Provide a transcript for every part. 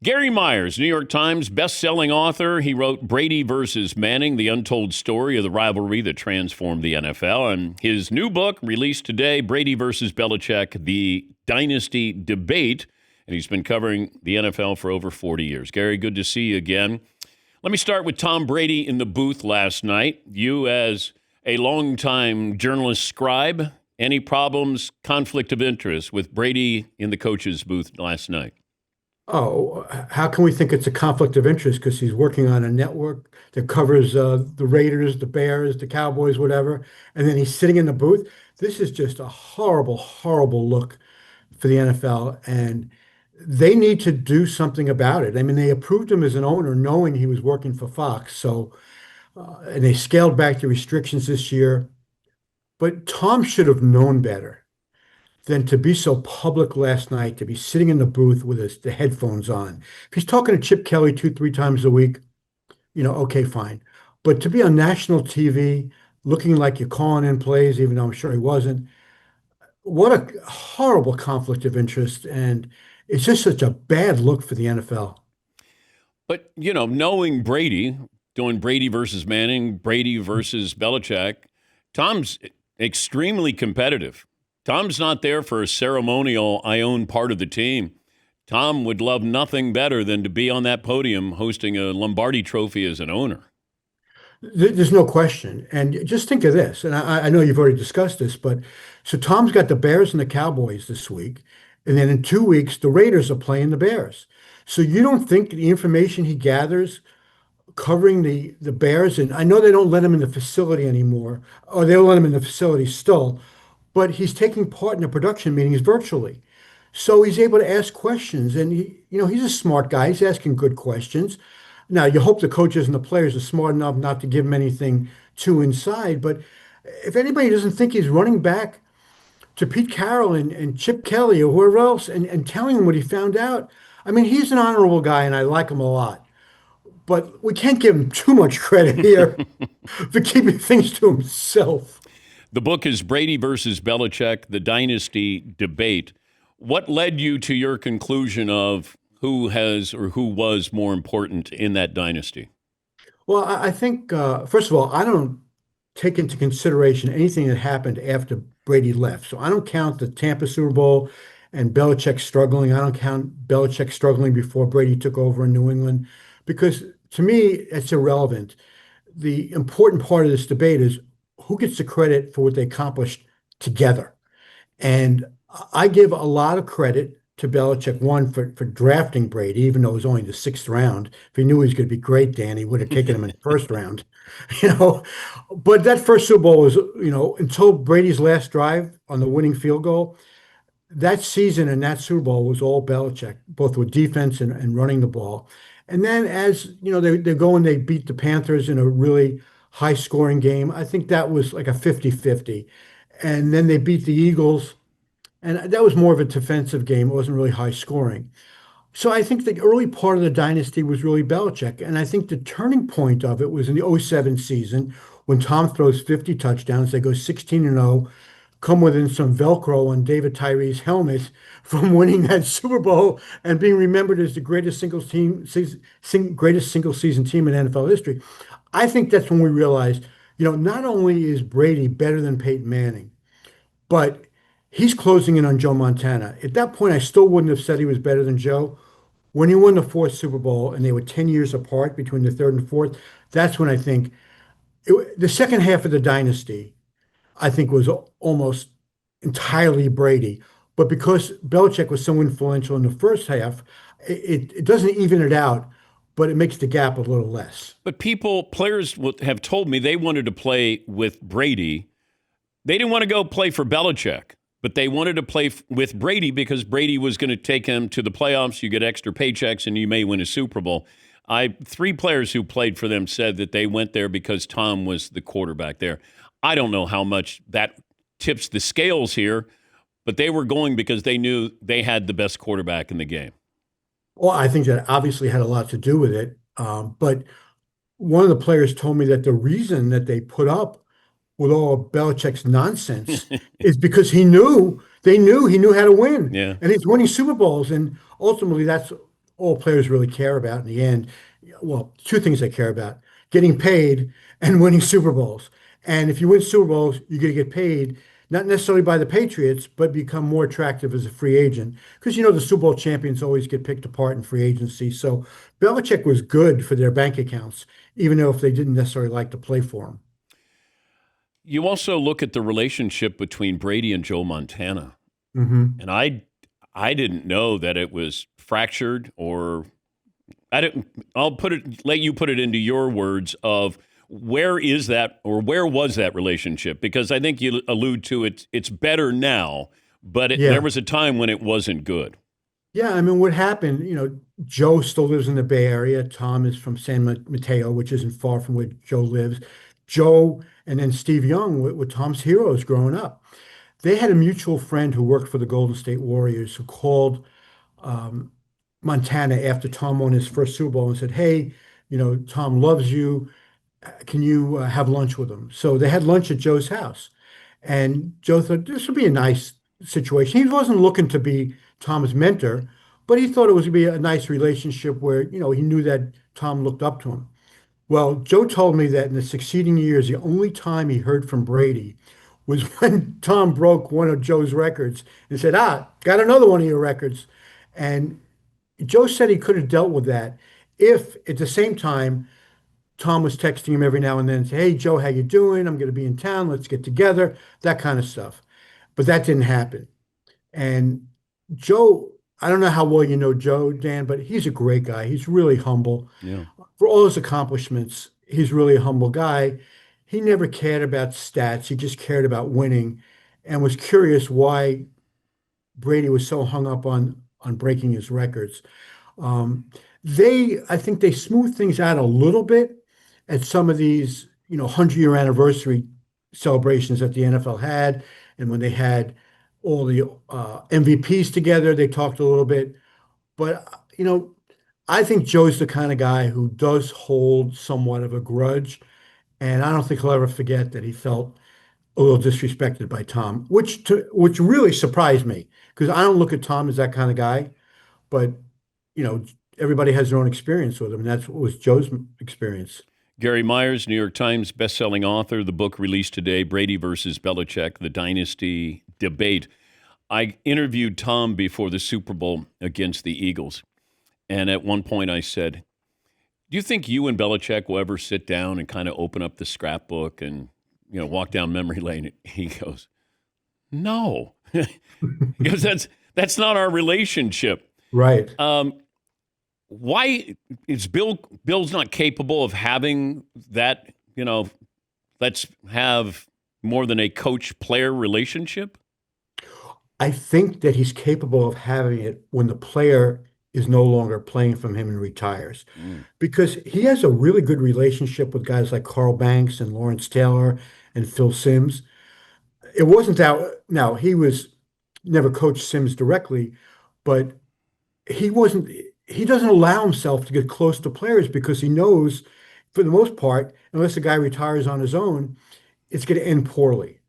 Gary Myers, New York Times best-selling author. He wrote Brady versus Manning, the untold story of the rivalry that transformed the NFL. And his new book, released today, Brady versus Belichick, the dynasty debate. And he's been covering the NFL for over 40 years. Gary, good to see you again. Let me start with Tom Brady in the booth last night. You, as a longtime journalist scribe, any problems, conflict of interest with Brady in the coach's booth last night? Oh, how can we think it's a conflict of interest? Because he's working on a network that covers the Raiders, the Bears, the Cowboys, whatever, and then he's sitting in the booth. This is just a horrible, horrible look for the NFL, and they need to do something about it. I mean, they approved him as an owner knowing he was working for Fox, and they scaled back the restrictions this year. But Tom should have known better than to be so public last night, to be sitting in the booth with the headphones on. If he's talking to Chip Kelly two, three times a week, okay, fine. But to be on national TV, looking like you're calling in plays, even though I'm sure he wasn't, what a horrible conflict of interest. And it's just such a bad look for the NFL. But, knowing Brady, doing Brady versus Manning, Brady versus Belichick, Tom's extremely competitive. Tom's not there for a ceremonial, I own part of the team. Tom would love nothing better than to be on that podium hosting a Lombardi trophy as an owner. There's no question. And just think of this, and I know you've already discussed this, but so Tom's got the Bears and the Cowboys this week, and then in 2 weeks, the Raiders are playing the Bears. So you don't think the information he gathers covering the Bears, and I know they don't let him in the facility anymore, or they don't let him in the facility still, but he's taking part in the production meetings virtually. So he's able to ask questions, and he's a smart guy. He's asking good questions. Now, you hope the coaches and the players are smart enough not to give him anything too inside. But if anybody doesn't think he's running back to Pete Carroll and Chip Kelly or whoever else and telling him what he found out, I mean, he's an honorable guy and I like him a lot. But we can't give him too much credit here for keeping things to himself. The book is Brady versus Belichick, the dynasty debate. What led you to your conclusion of who has or who was more important in that dynasty? Well, I think, first of all, I don't take into consideration anything that happened after Brady left. So I don't count the Tampa Super Bowl and Belichick struggling. I don't count Belichick struggling before Brady took over in New England because to me, it's irrelevant. The important part of this debate is who gets the credit for what they accomplished together. And I give a lot of credit to Belichick, one, for drafting Brady, even though it was only the sixth round. If he knew he was going to be great, Dan, he would have taken him in the first round. You know, but that first Super Bowl was, until Brady's last drive on the winning field goal, that season and that Super Bowl was all Belichick, both with defense and running the ball. And then as, they go and they beat the Panthers in a really high scoring game. I think that was like a 50-50. And then they beat the Eagles, and that was more of a defensive game. It wasn't really high scoring. So I think the early part of the dynasty was really Belichick. And I think the turning point of it was in the '07 season when Tom throws 50 touchdowns. They go 16-0, come within some Velcro on David Tyree's helmet from winning that Super Bowl and being remembered as the greatest single season team in NFL history. I think that's when we realized, not only is Brady better than Peyton Manning, but he's closing in on Joe Montana. At that point, I still wouldn't have said he was better than Joe. When he won the fourth Super Bowl and they were 10 years apart between the third and fourth, that's when I think the second half of the dynasty, I think, was almost entirely Brady. But because Belichick was so influential in the first half, it doesn't even it out, but it makes the gap a little less. But players have told me they wanted to play with Brady. They didn't want to go play for Belichick, but they wanted to play with Brady because Brady was going to take them to the playoffs. You get extra paychecks and you may win a Super Bowl. Three players who played for them said that they went there because Tom was the quarterback there. I don't know how much that tips the scales here, but they were going because they knew they had the best quarterback in the game. Well, I think that obviously had a lot to do with it. But one of the players told me that the reason that they put up with all of Belichick's nonsense is because they knew he knew how to win. Yeah. And he's winning Super Bowls. And ultimately, that's all players really care about in the end. Well, two things they care about: getting paid and winning Super Bowls. And if you win Super Bowls, you're going to get paid, not necessarily by the Patriots, but become more attractive as a free agent. Because the Super Bowl champions always get picked apart in free agency. So Belichick was good for their bank accounts, even though if they didn't necessarily like to play for him. You also look at the relationship between Brady and Joe Montana, Hmm. and I didn't know that it was fractured or I didn't. Let you put it into your words of where is that or where was that relationship? Because I think you allude to it. It's better now, but there Yeah. was a time when it wasn't good. Yeah, I mean, what happened, Joe still lives in the Bay Area. Tom is from Mateo, which isn't far from where Joe lives. Joe and then Steve Young were Tom's heroes growing up. They had a mutual friend who worked for the Golden State Warriors who called um, Montana after Tom won his first Super Bowl and said, "Hey, Tom loves you. Can you have lunch with him?" So they had lunch at Joe's house. And Joe thought this would be a nice situation. He wasn't looking to be Tom's mentor, but he thought it was going to be a nice relationship where, he knew that Tom looked up to him. Well, Joe told me that in the succeeding years, the only time he heard from Brady was when Tom broke one of Joe's records and said, got another one of your records. And Joe said he could have dealt with that if at the same time Tom was texting him every now and then, say, "Hey Joe, how you doing? I'm going to be in town. Let's get together." That kind of stuff. But that didn't happen. And Joe, I don't know how well you know Joe, Dan, but he's a great guy. He's really humble. Yeah. For all his accomplishments, he's really a humble guy. He never cared about stats. He just cared about winning and was curious why Brady was so hung up on breaking his records. Um, I think they smooth things out a little bit at some of these, 100-year anniversary celebrations that the NFL had, and when they had all the MVPs together, they talked a little bit. But I think Joe's the kind of guy who does hold somewhat of a grudge, and I don't think he'll ever forget that he felt a little disrespected by Tom, which really surprised me because I don't look at Tom as that kind of guy. But you know, everybody has their own experience with him, and that's what was Joe's experience. Gary Myers, New York Times bestselling author, the book released today, Brady versus Belichick, the dynasty debate. I interviewed Tom before the Super Bowl against the Eagles. And at one point I said, do you think you and Belichick will ever sit down and kind of open up the scrapbook and, walk down memory lane? He goes, no. Because that's not our relationship. Right. Why is Bill's not capable of having that, let's have more than a coach player relationship? I think that he's capable of having it when the player is no longer playing from him and retires, Mm. because he has a really good relationship with guys like Carl Banks and Lawrence Taylor and Phil Simms. It wasn't that, now he was never coached Simms directly, but he wasn't he doesn't allow himself to get close to players because he knows for the most part, unless the guy retires on his own, it's going to end poorly.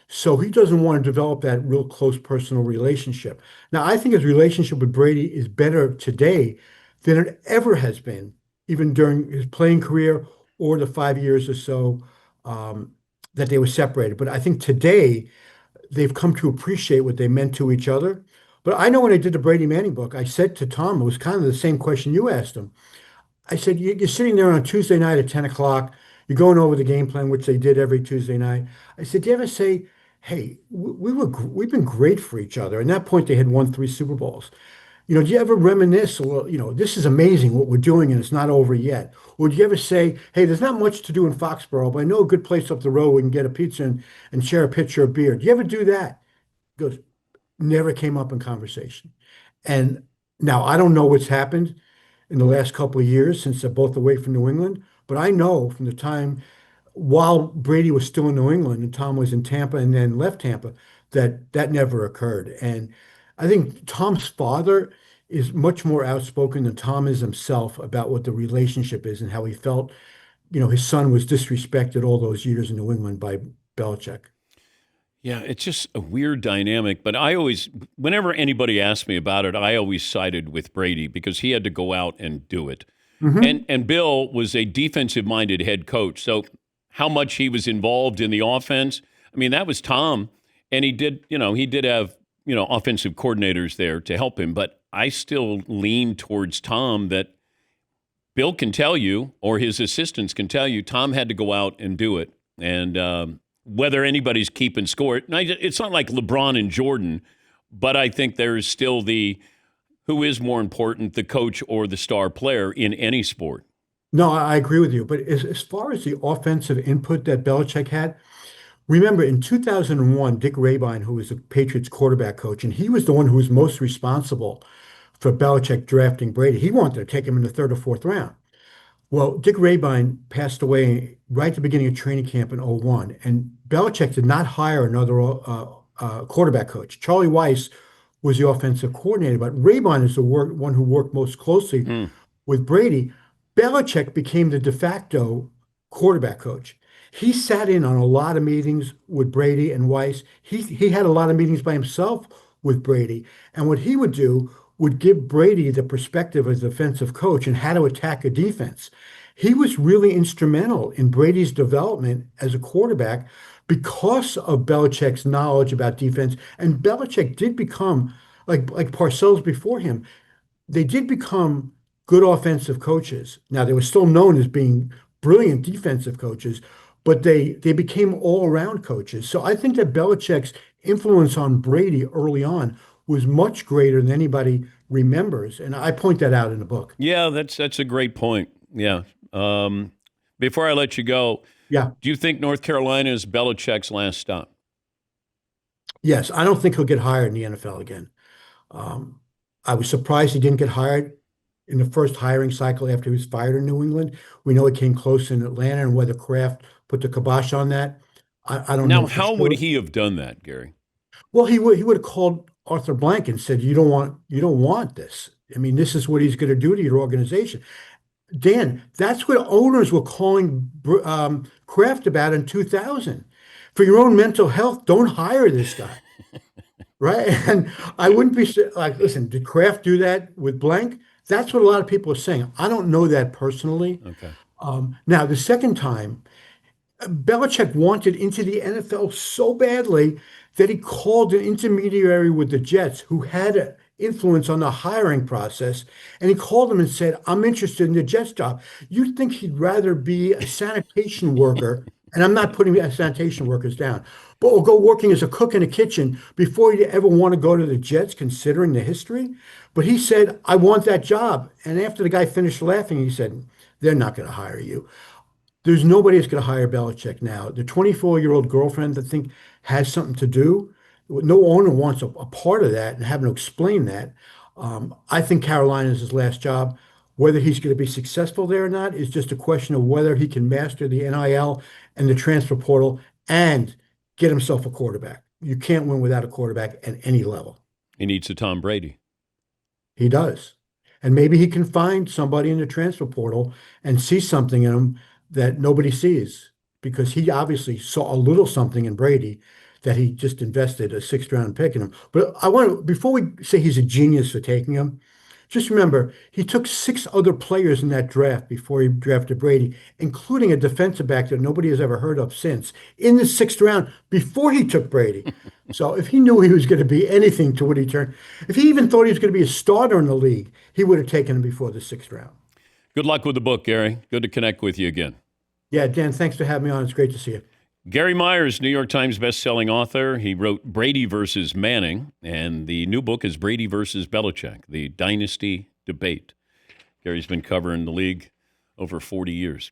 So he doesn't want to develop that real close personal relationship. Now, I think his relationship with Brady is better today than it ever has been, even during his playing career or the 5 years or so um, that they were separated. But I think today they've come to appreciate what they meant to each other. But I know when I did the Brady Manning book, I said to Tom, it was kind of the same question you asked him. I said, You're sitting there on a Tuesday night at 10 o'clock, you're going over the game plan, which they did every Tuesday night. I said, Do you ever say, hey, we've been great for each other? And at that point, they had won 3 Super Bowls. Do you ever reminisce, well, this is amazing what we're doing and it's not over yet? Or do you ever say, hey, there's not much to do in Foxborough, but I know a good place up the road we can get a pizza and share a pitcher of beer. Do you ever do that? He goes, never came up in conversation. And now I don't know what's happened in the last couple of years since they're both away from New England, but I know from the time while Brady was still in New England and Tom was in Tampa and then left Tampa, that that never occurred. And I think Tom's father is much more outspoken than Tom is himself about what the relationship is and how he felt, his son was disrespected all those years in New England by Belichick. Yeah, it's just a weird dynamic. But whenever anybody asked me about it, I always sided with Brady because he had to go out and do it. And Hmm. and Bill was a defensive minded head coach. So how much he was involved in the offense, I mean, that was Tom. And he did have, offensive coordinators there to help him. But I still lean towards Tom that Bill can tell you, or his assistants can tell you, Tom had to go out and do it. And whether anybody's keeping score, it's not like LeBron and Jordan, but I think there's still who is more important, the coach or the star player in any sport. No, I agree with you. But as far as the offensive input that Belichick had, remember in 2001, Dick Rabine, who was the Patriots quarterback coach, and he was the one who was most responsible for Belichick drafting Brady. He wanted to take him in the third or fourth round. Well, Dick Rabine passed away right at the beginning of training camp in '01, and Belichick did not hire another quarterback coach. Charlie Weiss was the offensive coordinator, but Rabine is the one who worked most closely Hmm. with Brady. Belichick became the de facto quarterback coach. He sat in on a lot of meetings with Brady and Weiss. He had a lot of meetings by himself with Brady. And what he would do would give Brady the perspective as a defensive coach and how to attack a defense. He was really instrumental in Brady's development as a quarterback because of Belichick's knowledge about defense. And Belichick did become, like Parcells before him, they did become good offensive coaches. Now they were still known as being brilliant defensive coaches, but they became all-around coaches. So I think that Belichick's influence on Brady early on was much greater than anybody remembers, and I point that out in the book. Yeah, that's a great point. Yeah. Um, Before I let you go, Yeah, do you think North Carolina is Belichick's last stop? yes, I don't think he'll get hired in the NFL again. Um, I was surprised he didn't get hired in the first hiring cycle after he was fired in New England. We know he came close in Atlanta, and whether Kraft put the kibosh on that, I don't Now, know for how would sure. he have done that, Gary? Well, he would have called Arthur Blank and said, "You don't want this. I mean, this is what he's going to do to your organization." Dan, that's what owners were calling Kraft about in 2000. For your own mental health, don't hire this guy. Right? And I wouldn't be like, listen, did Kraft do that with blank? That's what a lot of people are saying. I don't know that personally. Okay. Now, the second time, Belichick wanted into the NFL so badly that he called an intermediary with the Jets who had an influence on the hiring process. And he called them and said, I'm interested in the Jets job. You'd think he'd rather be a sanitation worker, and I'm not putting sanitation workers down, but will go working as a cook in a kitchen before he'd ever want to go to the Jets, considering the history. But he said, I want that job. And after the guy finished laughing, he said, they're not going to hire you. There's nobody that's going to hire Belichick now. The 24-year-old girlfriend, I think, has something to do. No owner wants a part of that and having to explain that. I think Carolina is his last job. Whether he's going to be successful there or not is just a question of whether he can master the NIL and the transfer portal and get himself a quarterback. You can't win without a quarterback at any level. He needs a Tom Brady. He does. And maybe he can find somebody in the transfer portal and see something in him that nobody sees because he obviously saw a little something in Brady that he just invested a sixth round pick in him. But I want to, before we say he's a genius for taking him, just remember he took six other players in that draft before he drafted Brady, including a defensive back that nobody has ever heard of since in the sixth round before he took Brady. So if he knew he was going to be anything to what he turned, if he even thought he was going to be a starter in the league, he would have taken him before the sixth round. Good luck with the book, Gary. Good to connect with you again. Yeah, Dan, thanks for having me on. It's great to see you. Gary Myers, New York Times bestselling author. He wrote Brady versus Manning, and the new book is Brady versus Belichick, the dynasty debate. Gary's been covering the league over 40 years.